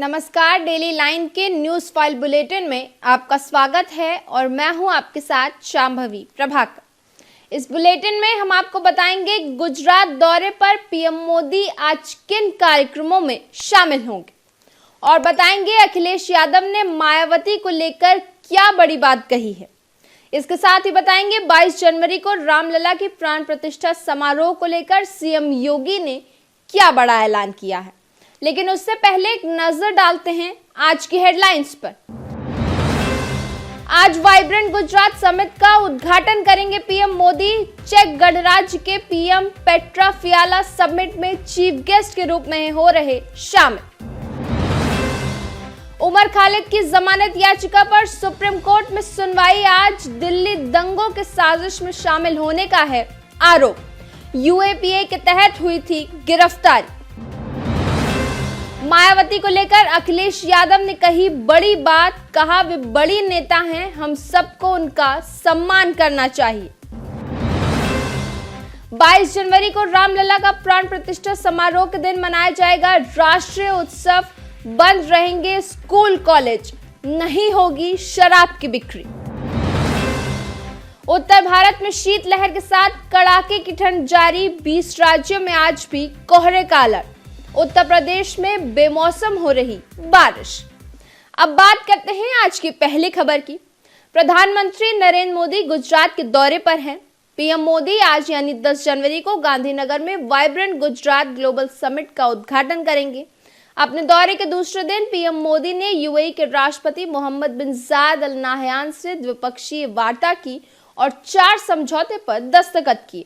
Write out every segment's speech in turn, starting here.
नमस्कार, daily line के news file bulletin में आपका स्वागत है और मैं हूं आपके साथ शांभवी प्रभाकर। इस बुलेटिन में हम आपको बताएंगे गुजरात दौरे पर पीएम मोदी आज किन कार्यक्रमों में शामिल होंगे और बताएंगे अखिलेश यादव ने मायावती को लेकर क्या बड़ी बात कही है। इसके साथ ही बताएंगे 22 जनवरी को रामलला की प्राण प्रतिष्ठा समारोह को लेकर सीएम योगी ने क्या बड़ा ऐलान किया है। लेकिन उससे पहले एक नजर डालते हैं आज की हेडलाइंस पर। आज वाइब्रेंट गुजरात समिट का उद्घाटन करेंगे पीएम मोदी। चेक गणराज्य के पीएम पेट्रा फियाला समिट में चीफ गेस्ट के रूप में हो रहे शामिल। उमर खालिद की जमानत याचिका पर सुप्रीम कोर्ट में सुनवाई आज। दिल्ली दंगों के साजिश में शामिल होने का है आरोप। यूएपीए के तहत हुई थी गिरफ्तारी। मायावती को लेकर अखिलेश यादव ने कही बड़ी बात, कहा वे बड़ी नेता हैं, हम सबको उनका सम्मान करना चाहिए। 22 जनवरी को रामलला का प्राण प्रतिष्ठा समारोह के दिन मनाया जाएगा राष्ट्रीय उत्सव। बंद रहेंगे स्कूल कॉलेज, नहीं होगी शराब की बिक्री। उत्तर भारत में शीतलहर के साथ कड़ाके की ठंड जारी। 20 राज्यों में आज भी कोहरे का अलर्ट। उत्तर प्रदेश में बेमौसम हो रही बारिश। अब बात करते हैं आज की पहली खबर की। प्रधानमंत्री नरेंद्र मोदी गुजरात के दौरे पर हैं। पीएम मोदी आज यानी 10 जनवरी को गांधीनगर में वाइब्रेंट गुजरात ग्लोबल समिट का उद्घाटन करेंगे। अपने दौरे के दूसरे दिन पीएम मोदी ने यूएई के राष्ट्रपति मोहम्मद बिन जायद अल नाहयान से द्विपक्षीय वार्ता की और 4 समझौते पर दस्तखत किए।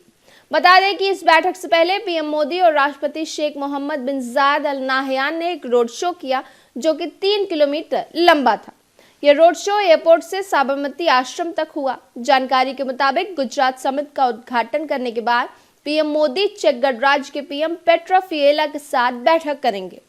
बता दें कि इस बैठक से पहले पीएम मोदी और राष्ट्रपति शेख मोहम्मद बिन जायद अल नाहयान ने एक रोड शो किया जो कि 3 किलोमीटर लंबा था। यह रोड शो एयरपोर्ट से साबरमती आश्रम तक हुआ। जानकारी के मुताबिक गुजरात समिट का उद्घाटन करने के बाद पीएम मोदी चेक गणराज्य के पीएम पेट्रा फियाला के साथ बैठक करेंगे।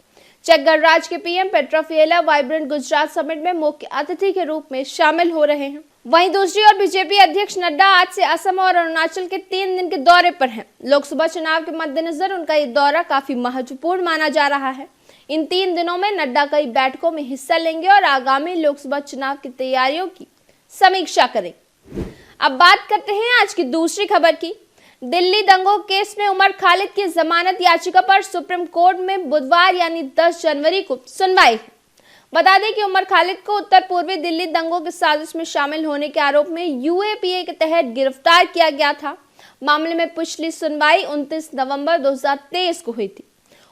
चेक गणराज्य के PM Petr Fiala Vibrant Gujarat Summit में मुख्य अतिथि के रूप में शामिल हो रहे हैं। वहीं दूसरी ओर बीजेपी अध्यक्ष नड्डा आज से असम और अरुणाचल के 3 दिन के दौरे पर हैं। लोकसभा चुनाव के मद्देनजर उनका ये दौरा काफी महत्वपूर्ण माना जा रहा है। इन 3 दिनों में नड्डा कई बैठकों में हिस्सा लेंगे और आगामी लोकसभा चुनाव की तैयारियों की समीक्षा करेंगे। अब बात करते हैं आज की दूसरी खबर की। दिल्ली दंगों केस में उमर खालिद की जमानत याचिका पर सुप्रीम कोर्ट में बुधवार यानी 10 जनवरी को सुनवाई है। बता दें कि उमर खालिद को उत्तर पूर्वी दिल्ली दंगों के साजिश में शामिल होने के आरोप में यूएपीए के तहत गिरफ्तार किया गया था। मामले में पिछली सुनवाई 29 नवंबर 2023 को हुई थी।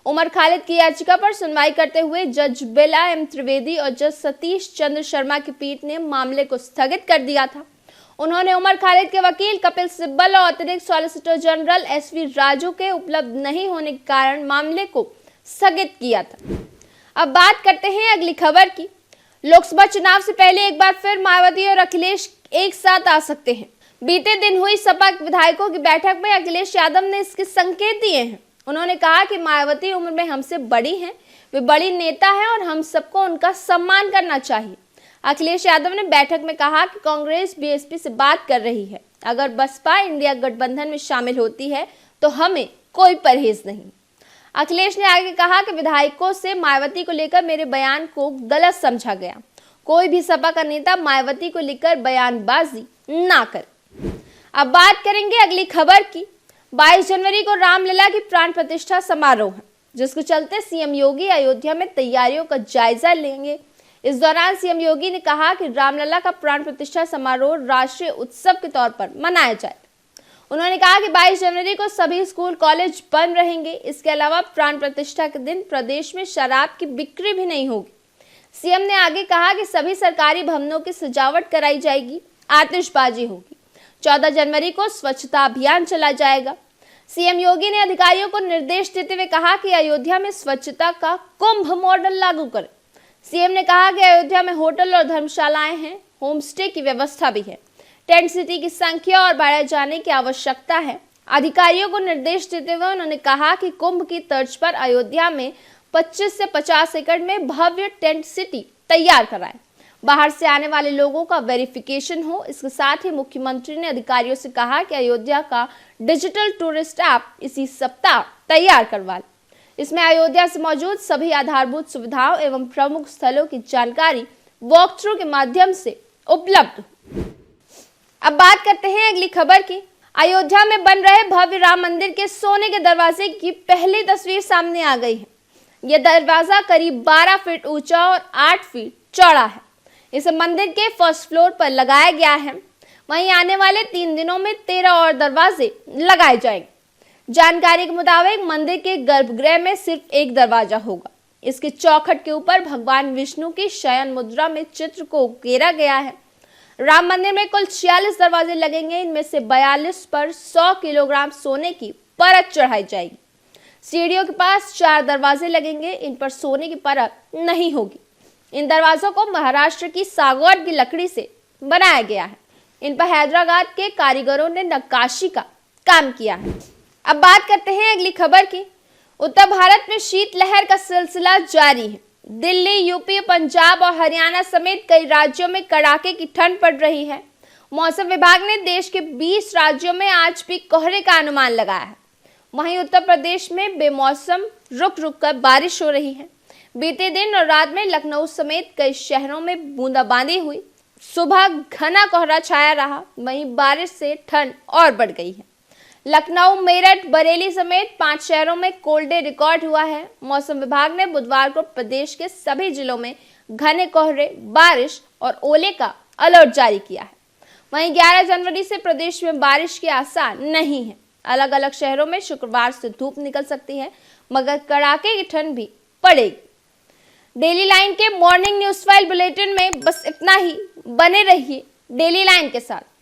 उमर खालिद की याचिका पर सुनवाई करते हुए जज बेला एम त्रिवेदी और जज सतीश चंद्र शर्मा की पीठ ने मामले को स्थगित कर दिया था। उन्होंने उमर खालिद के वकील कपिल सिब्बल और अतिरिक्त सॉलिसिटर जनरल एसवी राजू के उपलब्ध नहीं होने के कारण मामले को स्थगित किया था। अब बात करते हैं अगली खबर की। लोकसभा चुनाव से पहले एक बार फिर मायावती और अखिलेश एक साथ आ सकते हैं। बीते दिन हुई सपा विधायकों की बैठक में अखिलेश यादव ने इसके संकेत दिए हैं। उन्होंने कहा कि मायावती उम्र में हमसे बड़ी हैं, वे बड़ी नेता हैं और हम सबको उनका सम्मान करना चाहिए। अखिलेश यादव ने बैठक में कहा कि कांग्रेस बीएसपी से बात कर रही है। अगर बसपा इंडिया गठबंधन में शामिल होती है तो हमें कोई परहेज नहीं। अखिलेश ने आगे कहा कि विधायकों से मायावती को लेकर मेरे बयान को गलत समझा गया। कोई भी सपा का नेता मायावती को लेकर बयानबाजी ना करे। अब बात करेंगे अगली खबर की। 22 जनवरी को रामलला की प्राण प्रतिष्ठा समारोह है, जिसके चलते सीएम योगी अयोध्या में तैयारियों का जायजा लेंगे। इस दौरान सीएम योगी ने कहा कि रामलला का प्राण प्रतिष्ठा समारोह राष्ट्रीय उत्सव के तौर पर मनाया जाए। उन्होंने कहा कि 22 जनवरी को सभी स्कूल कॉलेज बंद रहेंगे। इसके अलावा प्राण प्रतिष्ठा के दिन प्रदेश में शराब की बिक्री भी नहीं होगी। सीएम ने आगे कहा कि सभी सरकारी भवनों की सजावट कराई जाएगी, आतिशबाजी होगी। 14 जनवरी को स्वच्छता अभियान चला जाएगा। सीएम योगी ने अधिकारियों को निर्देश देते हुए कहा कि अयोध्या में स्वच्छता का कुंभ मॉडल लागू करें। सीएम ने कहा कि अयोध्या में होटल और धर्मशालाएं हैं, होम स्टे की व्यवस्था भी है। टेंट सिटी की संख्या और बढ़ाए जाने की आवश्यकता है। अधिकारियों को निर्देश देते हुए उन्होंने कहा कि कुंभ की तर्ज पर अयोध्या में 25 से 50 एकड़ में भव्य टेंट सिटी तैयार कराएं। बाहर से आने वाले लोगों का वेरिफिकेशन हो। इसके साथ ही मुख्यमंत्री ने अधिकारियों से कहा कि अयोध्या का डिजिटल टूरिस्ट ऐप इसी सप्ताह तैयार करवा लें। इसमें अयोध्या से मौजूद सभी आधारभूत सुविधाओं एवं प्रमुख स्थलों की जानकारी वॉक थ्रू के माध्यम से उपलब्ध। अब बात करते हैं अगली खबर की। अयोध्या में बन रहे भव्य राम मंदिर के सोने के दरवाजे की पहली तस्वीर सामने आ गई है। यह दरवाजा करीब 12 फीट ऊंचा और 8 फीट चौड़ा है। इसे मंदिर के फर्स्ट फ्लोर पर लगाया गया है। वहीं आने वाले 3 दिनों में 13 और दरवाजे लगाए जाएंगे। जानकारी के मुताबिक मंदिर के गर्भगृह में सिर्फ एक दरवाजा होगा। इसके चौखट के ऊपर भगवान विष्णु की शयन मुद्रा में चित्र को उकेरा गया है। राम मंदिर में कुल 46 दरवाजे लगेंगे। इनमें से 42 पर 100 किलोग्राम सोने की परत चढ़ाई जाएगी। सीढ़ियों के पास 4 दरवाजे लगेंगे। इन पर सोने की परत नहीं होगी। इन दरवाजों को महाराष्ट्र की सागौर की लकड़ी से बनाया गया है। इन पर हैदराबाद के कारीगरों ने नक्काशी का काम किया है। अब बात करते हैं अगली खबर की। उत्तर भारत में शीतलहर का सिलसिला जारी है। दिल्ली, यूपी, पंजाब और हरियाणा समेत कई राज्यों में कड़ाके की ठंड पड़ रही है। मौसम विभाग ने देश के 20 राज्यों में आज भी कोहरे का अनुमान लगाया है। वहीं उत्तर प्रदेश में बेमौसम रुक रुक कर बारिश हो रही है। बीते दिन और रात में लखनऊ समेत कई शहरों में बूंदाबांदी हुई। सुबह घना कोहरा छाया रहा। वहीं बारिश से ठंड और बढ़ गई है। लखनऊ, मेरठ, बरेली समेत 5 शहरों में कोल्ड डे रिकॉर्ड हुआ है। मौसम विभाग ने बुधवार को प्रदेश के सभी जिलों में घने कोहरे, बारिश और ओले का अलर्ट जारी किया है। वहीं 11 जनवरी से प्रदेश में बारिश के आसार नहीं है। अलग अलग शहरों में शुक्रवार से धूप निकल सकती है, मगर कड़ाके की ठंड भी पड़ेगी। डेली लाइन के मॉर्निंग न्यूज फाइल बुलेटिन में बस इतना ही। बने रहिए डेली लाइन के साथ।